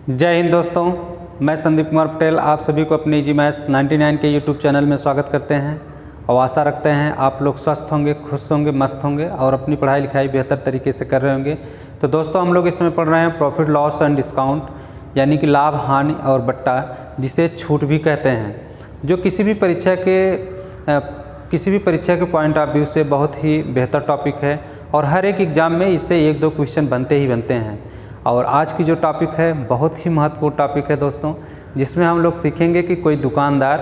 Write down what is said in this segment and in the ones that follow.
जय हिंद दोस्तों, मैं संदीप कुमार पटेल आप सभी को अपने इजी मैथ्स 99 के यूट्यूब चैनल में स्वागत करते हैं और आशा रखते हैं आप लोग स्वस्थ होंगे, खुश होंगे, मस्त होंगे और अपनी पढ़ाई लिखाई बेहतर तरीके से कर रहे होंगे। तो दोस्तों हम लोग इसमें पढ़ रहे हैं प्रॉफिट लॉस एंड डिस्काउंट, यानी कि लाभ, हानि और बट्टा, जिसे छूट भी कहते हैं, जो किसी भी परीक्षा के पॉइंट ऑफ व्यू से बहुत ही बेहतर टॉपिक है और हर एक एग्ज़ाम में इससे 1-2 क्वेश्चन बनते ही बनते हैं। और आज की जो टॉपिक है बहुत ही महत्वपूर्ण टॉपिक है दोस्तों, जिसमें हम लोग सीखेंगे कि कोई दुकानदार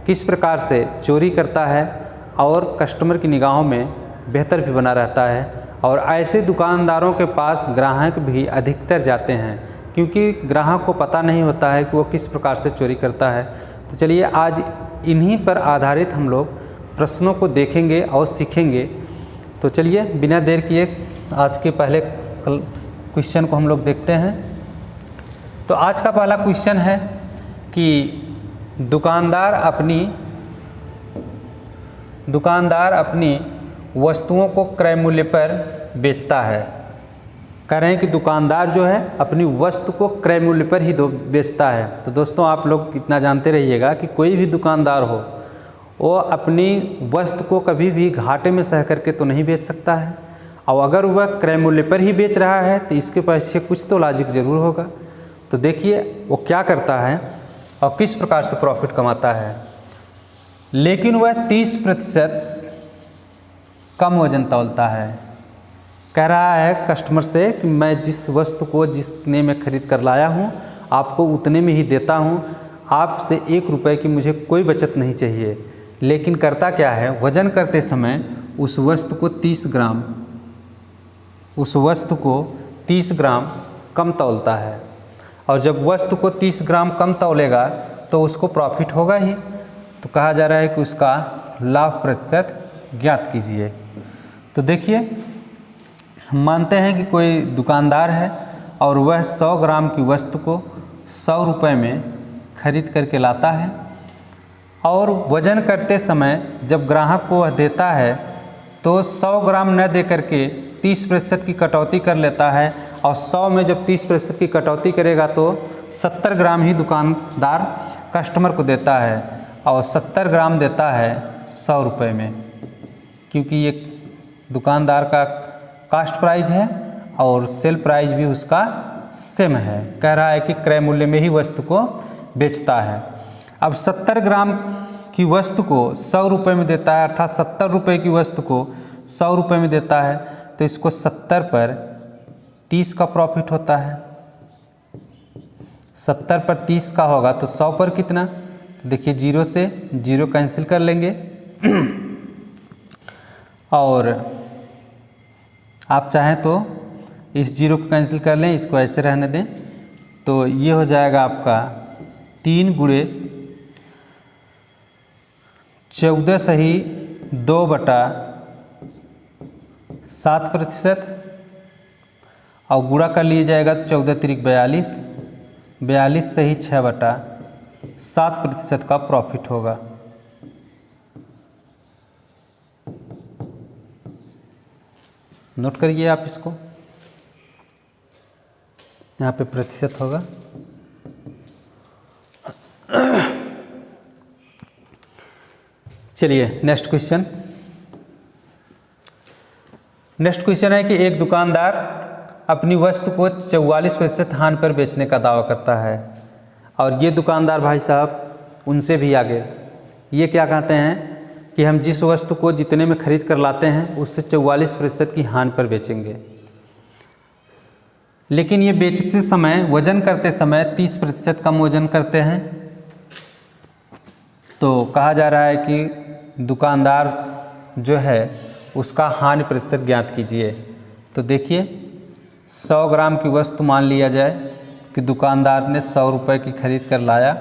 किस प्रकार से चोरी करता है और कस्टमर की निगाहों में बेहतर भी बना रहता है। और ऐसे दुकानदारों के पास ग्राहक भी अधिकतर जाते हैं, क्योंकि ग्राहक को पता नहीं होता है कि वो किस प्रकार से चोरी करता है। तो चलिए आज इन्हीं पर आधारित हम लोग प्रश्नों को देखेंगे और सीखेंगे। तो चलिए बिना देर किए आज के पहले क्वेश्चन को हम लोग देखते हैं। तो आज का पहला क्वेश्चन है कि दुकानदार अपनी वस्तुओं को क्रय मूल्य पर बेचता है। कह रहे हैं कि दुकानदार जो है अपनी वस्तु को क्रय मूल्य पर ही बेचता है। तो दोस्तों आप लोग इतना जानते रहिएगा कि कोई भी दुकानदार हो वो अपनी वस्तु को कभी भी घाटे में सह करके तो नहीं बेच सकता है, और अगर वह क्रय मूल्य पर ही बेच रहा है तो इसके पीछे कुछ तो लॉजिक ज़रूर होगा। तो देखिए वो क्या करता है और किस प्रकार से प्रॉफिट कमाता है। लेकिन वह 30% कम वजन तौलता है। कह रहा है कस्टमर से कि मैं जिस वस्तु को जितने में खरीद कर लाया हूँ आपको उतने में ही देता हूँ, आपसे 1 रुपये की मुझे कोई बचत नहीं चाहिए। लेकिन करता क्या है, वजन करते समय उस वस्तु को 30 ग्राम कम तौलता है। और जब वस्तु को 30 ग्राम कम तौलेगा तो उसको प्रॉफिट होगा ही। तो कहा जा रहा है कि उसका लाभ प्रतिशत ज्ञात कीजिए। तो देखिए हम मानते हैं कि कोई दुकानदार है और वह 100 ग्राम की वस्तु को 100 रुपये में खरीद करके लाता है, और वजन करते समय जब ग्राहक को वह देता है तो 100 ग्राम न दे करके 30% की कटौती कर लेता है, और 100 में जब 30% की कटौती करेगा तो 70 ग्राम ही दुकानदार कस्टमर को देता है, और 70 ग्राम देता है 100 रुपये में, क्योंकि ये दुकानदार का कास्ट प्राइस है और सेल प्राइस भी उसका सेम है। कह रहा है कि क्रय मूल्य में ही वस्तु को बेचता है। अब 70 ग्राम की वस्तु को 100 रुपये में देता है, अर्थात 70 रुपये की वस्तु को 100 रुपये में देता है, तो इसको 70 पर 30 का प्रॉफिट होता है। 70 पर 30 का होगा तो 100 पर कितना, तो देखिए 0 से 0 कैंसिल कर लेंगे और आप चाहें तो इस 0 को कैंसिल कर लें, इसको ऐसे रहने दें। तो ये हो जाएगा आपका 3 गुणे 14 सही 2/7%, और गुणा कर लिया जाएगा तो 14 तिरिक 42, 42 सही 6/7% का प्रॉफिट होगा। नोट करिए आप इसको, यहाँ पे प्रतिशत होगा। चलिए नेक्स्ट क्वेश्चन है कि एक दुकानदार अपनी वस्तु को 44% हानि पर बेचने का दावा करता है, और ये दुकानदार भाई साहब उनसे भी आगे ये क्या कहते हैं कि हम जिस वस्तु को जितने में खरीद कर लाते हैं उससे 44% की हानि पर बेचेंगे। लेकिन ये बेचते समय, वजन करते समय 30% कम वजन करते हैं। तो कहा जा रहा है कि दुकानदार जो है उसका हानि प्रतिशत ज्ञात कीजिए। तो देखिए 100 ग्राम की वस्तु मान लिया जाए कि दुकानदार ने 100 रुपये की खरीद कर लाया,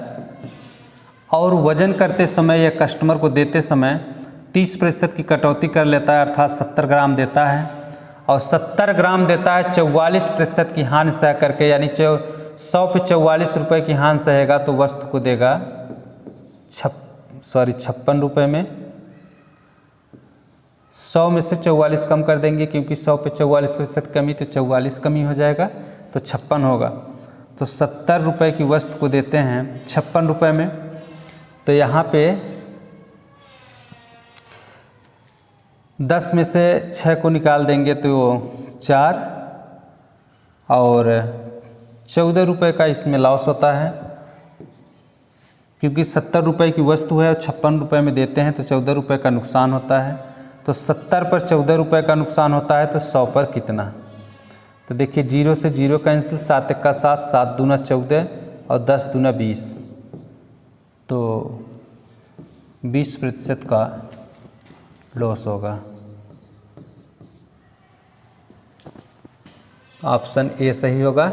और वजन करते समय या कस्टमर को देते समय 30% की कटौती कर लेता है, अर्थात 70 ग्राम देता है, और 70 ग्राम देता है 44% की हानि सह करके, यानी 100 पे 44 रुपये की हानि सहेगा तो वस्तु को देगा 56 रुपये में। 100 में से 44 कम कर देंगे, क्योंकि 100 पे 44% कमी तो 44 कमी हो जाएगा, तो 56 होगा। तो 70 रुपये की वस्तु को देते हैं 56 रुपये में। तो यहाँ पे 10 में से 6 को निकाल देंगे तो 4 और 14 रुपये का इसमें लॉस होता है, क्योंकि 70 रुपये की वस्तु है और 56 रुपये में देते हैं तो 14 रुपये का नुकसान होता है। तो 70 पर 14 रुपये का नुकसान होता है तो 100 पर कितना। तो देखिए 0 से 0 कैंसिल, 7 1 7, 7 दूना 14 और 10 दूना 20, तो 20% का लॉस होगा। ऑप्शन ए सही होगा।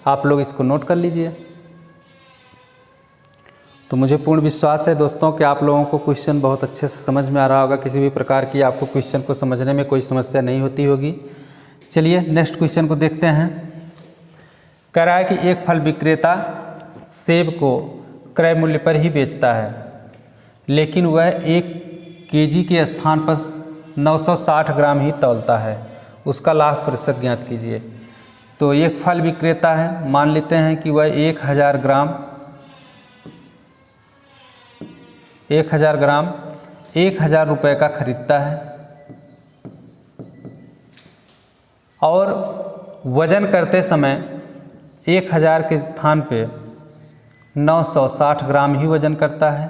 आप लोग इसको नोट कर लीजिए। तो मुझे पूर्ण विश्वास है दोस्तों कि आप लोगों को क्वेश्चन बहुत अच्छे से समझ में आ रहा होगा। किसी भी प्रकार की आपको क्वेश्चन को समझने में कोई समस्या नहीं होती होगी। चलिए नेक्स्ट क्वेश्चन को देखते हैं। कह रहा है कि एक फल विक्रेता सेब को क्रय मूल्य पर ही बेचता है, लेकिन वह 1 केजी के स्थान पर 960 ग्राम ही तौलता है, उसका लाभ प्रतिशत ज्ञात कीजिए। तो एक फल विक्रेता है, मान लेते हैं कि वह 1000 ग्राम 1000 रुपये का खरीदता है और वजन करते समय 1000 के स्थान पे 960 ग्राम ही वजन करता है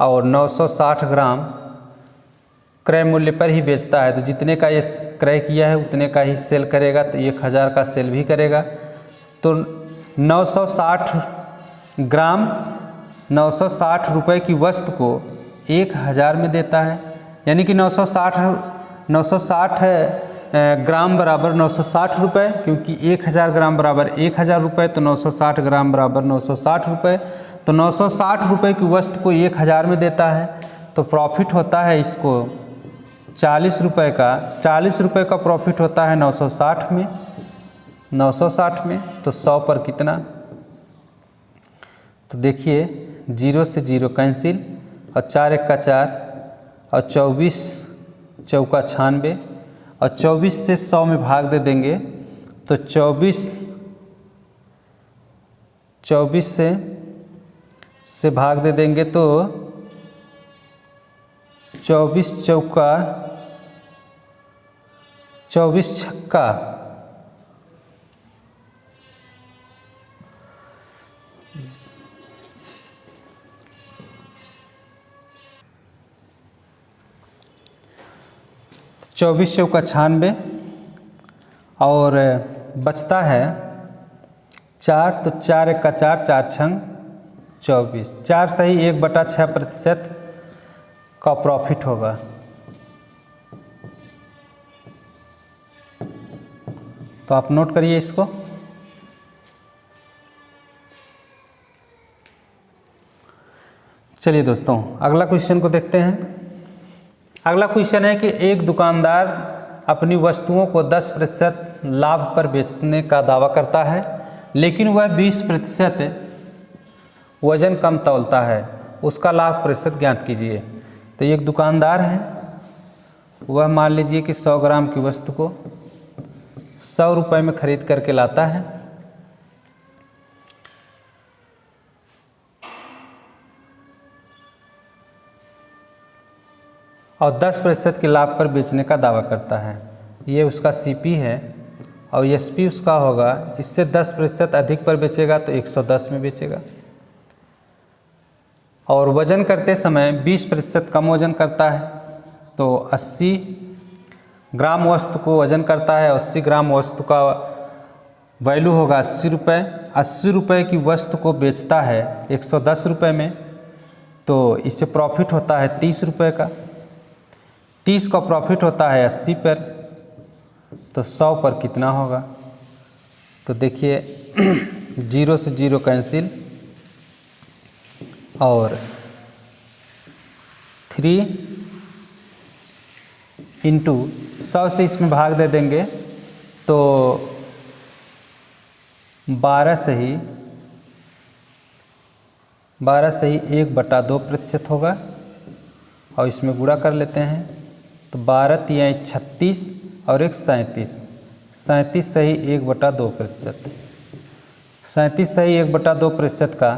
और 960 ग्राम क्रय मूल्य पर ही बेचता है। तो जितने का ये क्रय किया है उतने का ही सेल करेगा, तो 1000 का सेल भी करेगा। तो 960 रुपये की वस्तु को 1000 में देता है, यानी कि 960 ग्राम बराबर 960 रुपये, क्योंकि 1000 ग्राम बराबर 1000 रुपये, तो 960 ग्राम बराबर 960 रुपये। तो 960 रुपये की वस्तु को 1000 में देता है, तो प्रॉफिट होता है इसको 40 रुपये का। 40 रुपये का प्रॉफिट होता है 960 में, तो 100 पर कितना। तो देखिए 0 से 0 कैंसिल और 4 1 4 और 24 चौका 96 और 24 से 100 में भाग दे देंगे तो 24 से भाग दे देंगे तो 24 चौका 24 छक्का 24 चौका 96 और बचता है 4, तो 4 1 4, 4 छंग 24, 4 सही 1/6% का प्रॉफिट होगा। तो आप नोट करिए इसको। चलिए दोस्तों अगला क्वेश्चन को देखते हैं। अगला क्वेश्चन है कि एक दुकानदार अपनी वस्तुओं को 10% लाभ पर बेचने का दावा करता है, लेकिन वह 20% वजन कम तौलता है, उसका लाभ प्रतिशत ज्ञात कीजिए। तो एक दुकानदार है, वह मान लीजिए कि 100 ग्राम की वस्तु को 100 रुपये में खरीद करके लाता है और 10% के लाभ पर बेचने का दावा करता है। ये उसका CP है और SP उसका होगा, इससे 10% अधिक पर बेचेगा तो 110 में बेचेगा। और वजन करते समय 20% कम वजन करता है, तो 80 ग्राम वस्तु को वजन करता है, 80 ग्राम वस्तु का वैल्यू होगा 80 रुपये। 80 रुपये की वस्तु को बेचता है 110 रुपये में, तो इससे प्रॉफिट होता है 30 रुपये का। 30 का प्रॉफिट होता है 80 पर, तो 100 पर कितना होगा। तो देखिए 0 से 0 कैंसिल और 3 इंटू 100 से इसमें भाग दे देंगे तो 12 से ही 1/2% होगा और इसमें गुणा कर लेते हैं तो 12 × 36 और 1 37, 37 सही 1/2%। 37 सही 1/2% का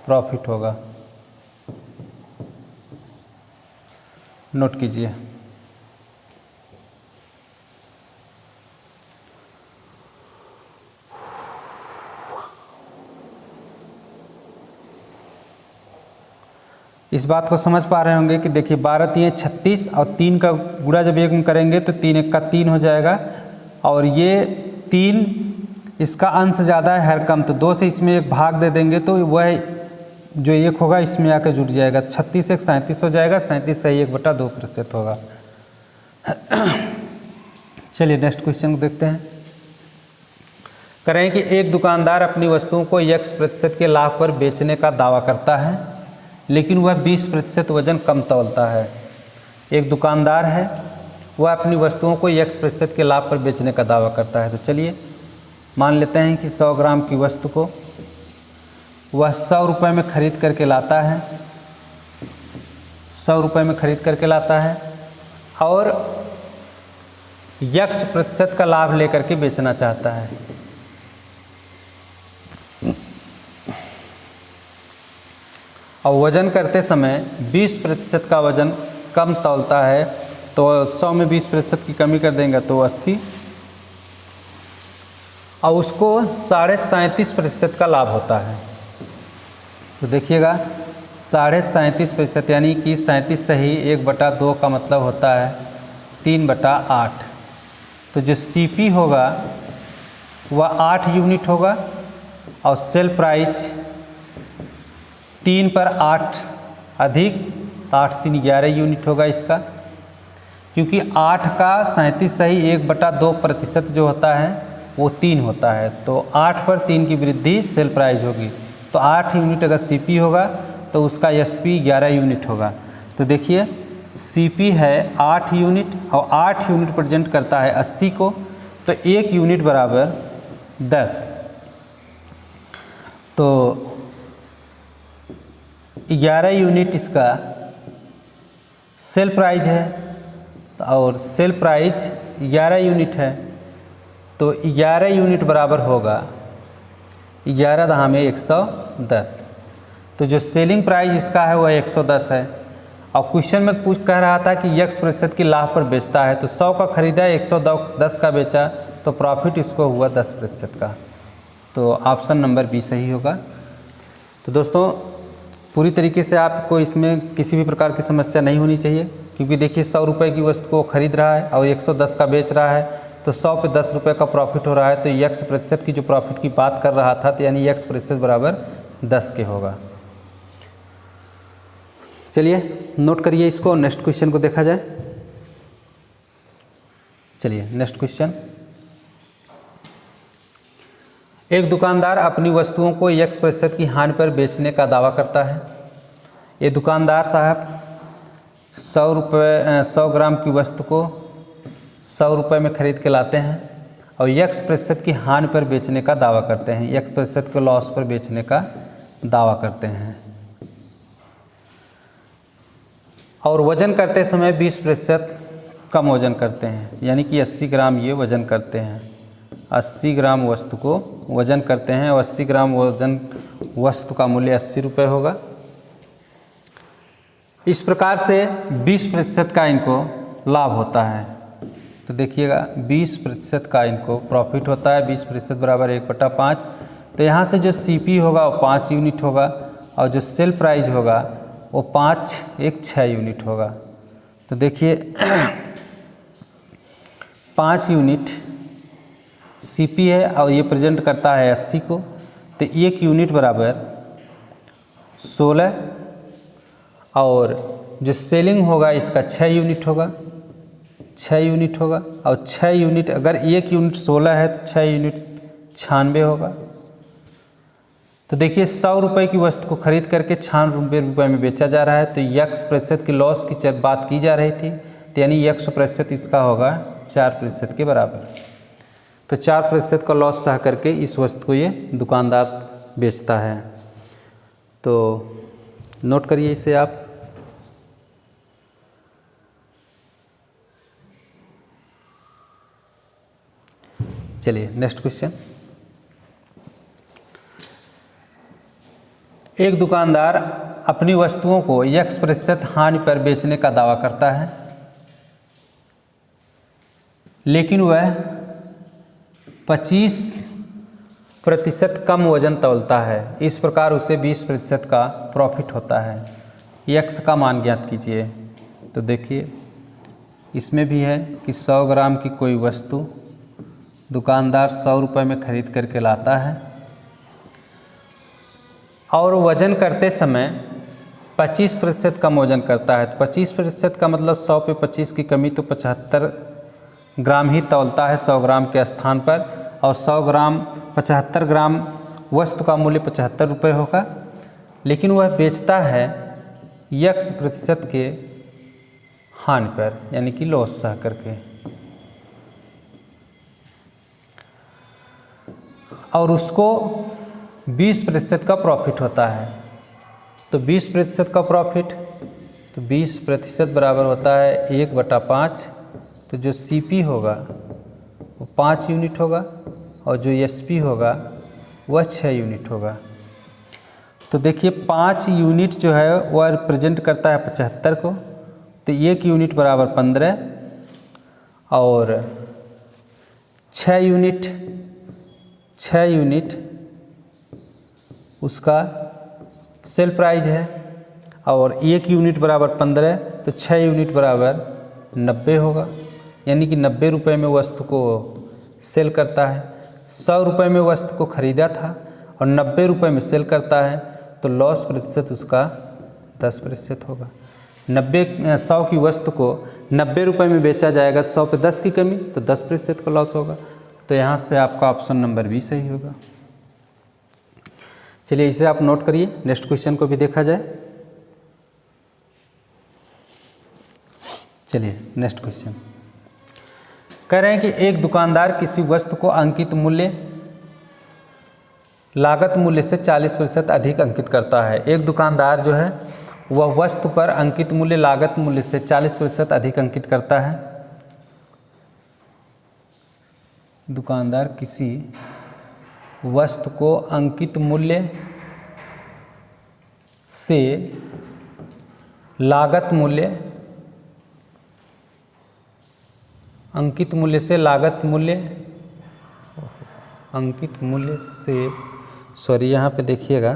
प्रॉफिट होगा। नोट कीजिए। इस बात को समझ पा रहे होंगे कि देखिए 12 3 36 और 3 का गुणा जब 1 में करेंगे तो 3 1 का 3 हो जाएगा, और ये 3 इसका अंश ज़्यादा है, हर कम, तो 2 से इसमें एक भाग दे देंगे तो वह जो 1 होगा इसमें आकर जुड़ जाएगा। 36 1 37 हो जाएगा, 37 सही 1/2% होगा। चलिए नेक्स्ट क्वेश्चन को देखते हैं। कह रहे हैं कि एक दुकानदार अपनी वस्तुओं को x% के लाभ पर बेचने का दावा करता है, लेकिन वह 20% वजन कम तौलता है। एक दुकानदार है, वह अपनी वस्तुओं को x% के लाभ पर बेचने का दावा करता है। तो चलिए मान लेते हैं कि 100 ग्राम की वस्तु को वह 100 रुपये में खरीद करके लाता है, 100 रुपये में खरीद करके लाता है और x% का लाभ लेकर के बेचना चाहता है। और वज़न करते समय 20% का वज़न कम तौलता है, तो 100 में 20% की कमी कर देंगे तो 80, और उसको 37.5% का लाभ होता है। तो देखिएगा 37.5% यानी कि 37 सही 1/2 का मतलब होता है 3/8। तो जो CP होगा वह 8 यूनिट होगा और सेल प्राइस 3 पर 8 अधिक 8 3 11 यूनिट होगा इसका, क्योंकि 8 का 37 सही 1/2% जो होता है वो 3 होता है, तो 8 पर 3 की वृद्धि सेल प्राइस होगी। तो 8 यूनिट अगर CP होगा तो उसका SP 11 यूनिट होगा। तो देखिए CP है 8 यूनिट और 8 यूनिट प्रेजेंट करता है 80 को, तो 1 यूनिट बराबर 10। तो 11 यूनिट इसका सेल प्राइस है और सेल प्राइस 11 यूनिट है, तो 11 यूनिट बराबर होगा 11 दहा में 110। तो जो सेलिंग प्राइस इसका है वह 110 है, और क्वेश्चन में कुछ कह रहा था कि x% की लाभ पर बेचता है, तो 100 का खरीदा 110 का बेचा, तो प्रॉफिट इसको हुआ 10% का। तो ऑप्शन नंबर बी सही होगा। तो दोस्तों पूरी तरीके से आपको इसमें किसी भी प्रकार की समस्या नहीं होनी चाहिए, क्योंकि देखिए 100 रुपये की वस्तु को खरीद रहा है और 110 का बेच रहा है, तो 100 पे 10 रुपये का प्रॉफिट हो रहा है, तो x% की जो प्रॉफिट की बात कर रहा था, तो यानी x% बराबर 10 के होगा। चलिए नोट करिए इसको, नेक्स्ट क्वेश्चन को देखा जाए। चलिए नेक्स्ट क्वेश्चन। एक दुकानदार अपनी वस्तुओं को x% की हानि पर बेचने का दावा करता है। ये दुकानदार साहब 100 ग्राम की वस्तु को 100 रुपये में खरीद के लाते हैं और x% की हानि पर बेचने का दावा करते हैं, x% के लॉस पर बेचने का दावा करते हैं। और वज़न करते समय 20% कम वज़न करते हैं, यानी कि 80 ग्राम ये वज़न करते हैं। 80 ग्राम वस्तु को वज़न करते हैं और 80 ग्राम वज़न वस्तु का मूल्य 80 रुपये होगा। इस प्रकार से 20% का इनको लाभ होता है। तो देखिएगा 20% का इनको प्रॉफिट होता है, 20% बराबर 1/5। तो यहाँ से जो CP होगा वो 5 यूनिट होगा और जो सेल प्राइस होगा वो 5 1 6 यूनिट होगा। तो देखिए 5 यूनिट CP है और ये प्रेजेंट करता है 80 को, तो 1 यूनिट बराबर 16 और जो सेलिंग होगा इसका 6 यूनिट होगा, 6 यूनिट होगा और 6 यूनिट, अगर 1 यूनिट 16 है तो 6 यूनिट 96 होगा। तो देखिए 100 रुपये की वस्तु को खरीद करके 96 रुपये में बेचा जा रहा है, तो x% की लॉस की बात की जा रही थी, तो यानी 100% इसका होगा 4% के बराबर। तो 4% का लॉस सह करके इस वस्तु को ये दुकानदार बेचता है। तो नोट करिए इसे आप। चलिए नेक्स्ट क्वेश्चन। एक दुकानदार अपनी वस्तुओं को x% हानि पर बेचने का दावा करता है, लेकिन वह 25% कम वजन तौलता है। इस प्रकार उसे 20% का प्रॉफिट होता है। x का मान ज्ञात कीजिए। तो देखिए इसमें भी है कि 100 ग्राम की कोई वस्तु दुकानदार 100 रुपये में खरीद करके लाता है और वज़न करते समय 25% कम वज़न करता है। तो 25% का मतलब 100 पे 25 की कमी, तो 75 ग्राम ही तौलता है 100 ग्राम के स्थान पर, और 75 ग्राम वस्तु का मूल्य 75 रुपये होगा। लेकिन वह बेचता है x% के हानि पर, यानी कि लॉस सह करके, और उसको 20% का प्रॉफिट होता है। तो 20% का प्रॉफिट, तो 20% बराबर होता है 1/5। तो जो CP होगा वो 5 यूनिट होगा और जो SP होगा वह 6 यूनिट होगा। तो देखिए 5 यूनिट जो है वह रिप्रेजेंट करता है 75 को, तो 1 यूनिट बराबर 15 और 6 यूनिट उसका सेल प्राइस है, और 1 यूनिट बराबर 15, तो 6 यूनिट बराबर 90 होगा, यानी कि 90 रुपये में वस्तु को सेल करता है। 100 रुपये में वस्तु को ख़रीदा था और 90 रुपये में सेल करता है, तो लॉस प्रतिशत उसका 10% होगा। 100 की वस्तु को 90 रुपये में बेचा जाएगा, तो 100 पे 10 की कमी, तो 10% का लॉस होगा। तो यहाँ से आपका ऑप्शन नंबर बी सही होगा। चलिए इसे आप नोट करिए, नेक्स्ट क्वेश्चन को भी देखा जाए। चलिए नेक्स्ट क्वेश्चन कह रहे हैं कि एक दुकानदार किसी वस्तु को अंकित मूल्य लागत मूल्य से 40% अधिक अंकित करता है। एक दुकानदार जो है वह वस्तु पर अंकित मूल्य लागत मूल्य से 40% अधिक अंकित करता है। दुकानदार किसी वस्तु को अंकित मूल्य से लागत मूल्य से सॉरी यहाँ पे देखिएगा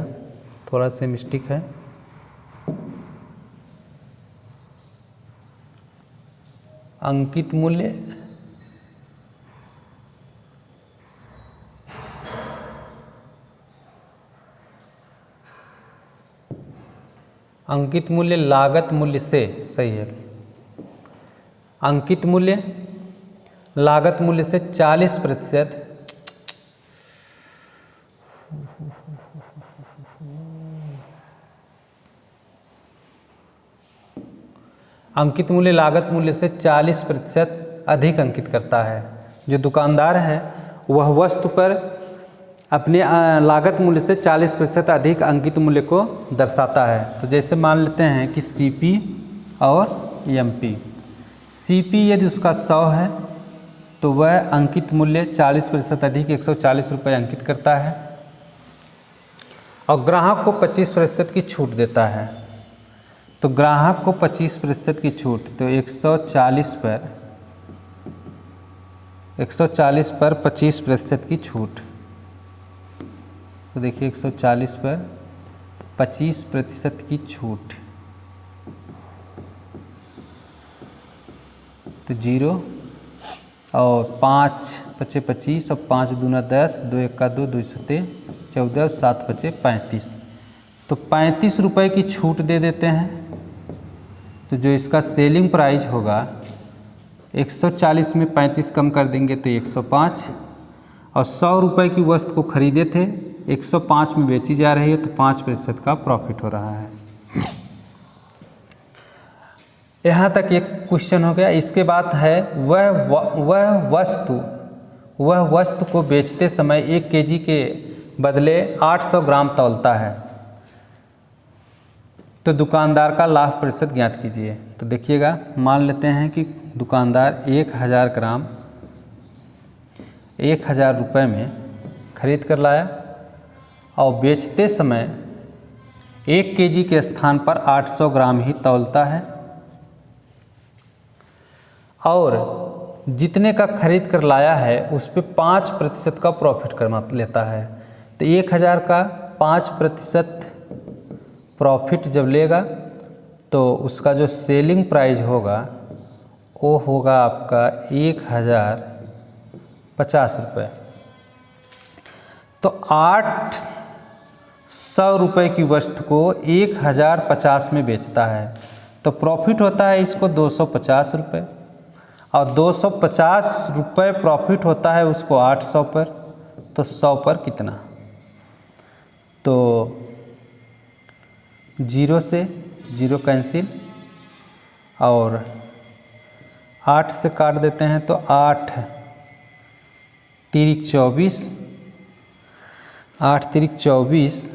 थोड़ा सा मिस्टेक है। अंकित मूल्य लागत मूल्य से, सही है, अंकित मूल्य लागत मूल्य से 40%, अंकित मूल्य लागत मूल्य से 40% अधिक अंकित करता है। जो दुकानदार है वह वस्तु पर अपने लागत मूल्य से 40% अधिक अंकित मूल्य को दर्शाता है। तो जैसे मान लेते हैं कि CP और MP। CP यदि उसका 100 है तो वह अंकित मूल्य 40% अधिक 140 रुपये अंकित करता है, और ग्राहक को 25% की छूट देता है। तो ग्राहक को 25% की छूट, तो 140 पर 25% की छूट, तो देखिए 140 पर 25% की छूट, तो 0 और 5 × 25 और 5 दूना 10, 2 × 2, 2 × 14 और 7 × 35, तो 35 रुपये की छूट दे देते हैं। तो जो इसका सेलिंग प्राइस होगा 140 में 35 कम कर देंगे तो 105, और 100 रुपये की वस्तु को खरीदे थे 105 में बेची जा रही है, तो 5% का प्रॉफिट हो रहा है। यहाँ तक एक क्वेश्चन हो गया। इसके बाद है वह वस्तु को बेचते समय 1 kg के बदले 800 ग्राम तौलता है, तो दुकानदार का लाभ प्रतिशत ज्ञात कीजिए। तो देखिएगा, मान लेते हैं कि दुकानदार 1000 ग्राम 1000 रुपये में खरीद कर लाया और बेचते समय 1 केजी के स्थान पर 800 ग्राम ही तौलता है और जितने का खरीद कर लाया है उस पे 5% का प्रॉफिट करना लेता है। तो 1000 का 5% प्रॉफिट जब लेगा तो उसका जो सेलिंग प्राइस होगा वो होगा आपका 1050 रुपये। तो 800 रुपये की वस्तु को 1050 में बेचता है तो प्रॉफिट होता है इसको 250 रुपये और 250 रुपये प्रॉफिट होता है उसको 800 पर। तो 100 पर कितना, तो 0 से 0 कैंसिल और 8 से काट देते हैं तो 8 तिरिक 24, 8 तिरिक 24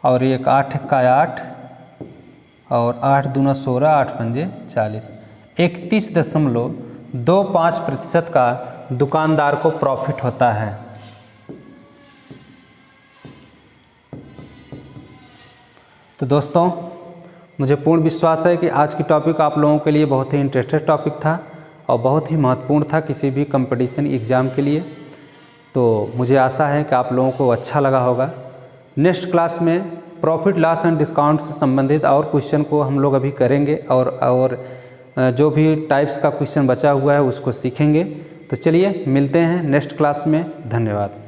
और एक 8 का 8 और 8 दूना 16, 8 पंजे 40, 31.25% का दुकानदार को प्रॉफिट होता है। तो दोस्तों, मुझे पूर्ण विश्वास है कि आज की टॉपिक आप लोगों के लिए बहुत ही इंटरेस्टेड टॉपिक था और बहुत ही महत्वपूर्ण था किसी भी कंपटीशन एग्ज़ाम के लिए। तो मुझे आशा है कि आप लोगों को अच्छा लगा होगा। नेक्स्ट क्लास में प्रॉफिट लॉस एंड डिस्काउंट से संबंधित और क्वेश्चन को हम लोग अभी करेंगे और जो भी टाइप्स का क्वेश्चन बचा हुआ है उसको सीखेंगे। तो चलिए मिलते हैं नेक्स्ट क्लास में। धन्यवाद।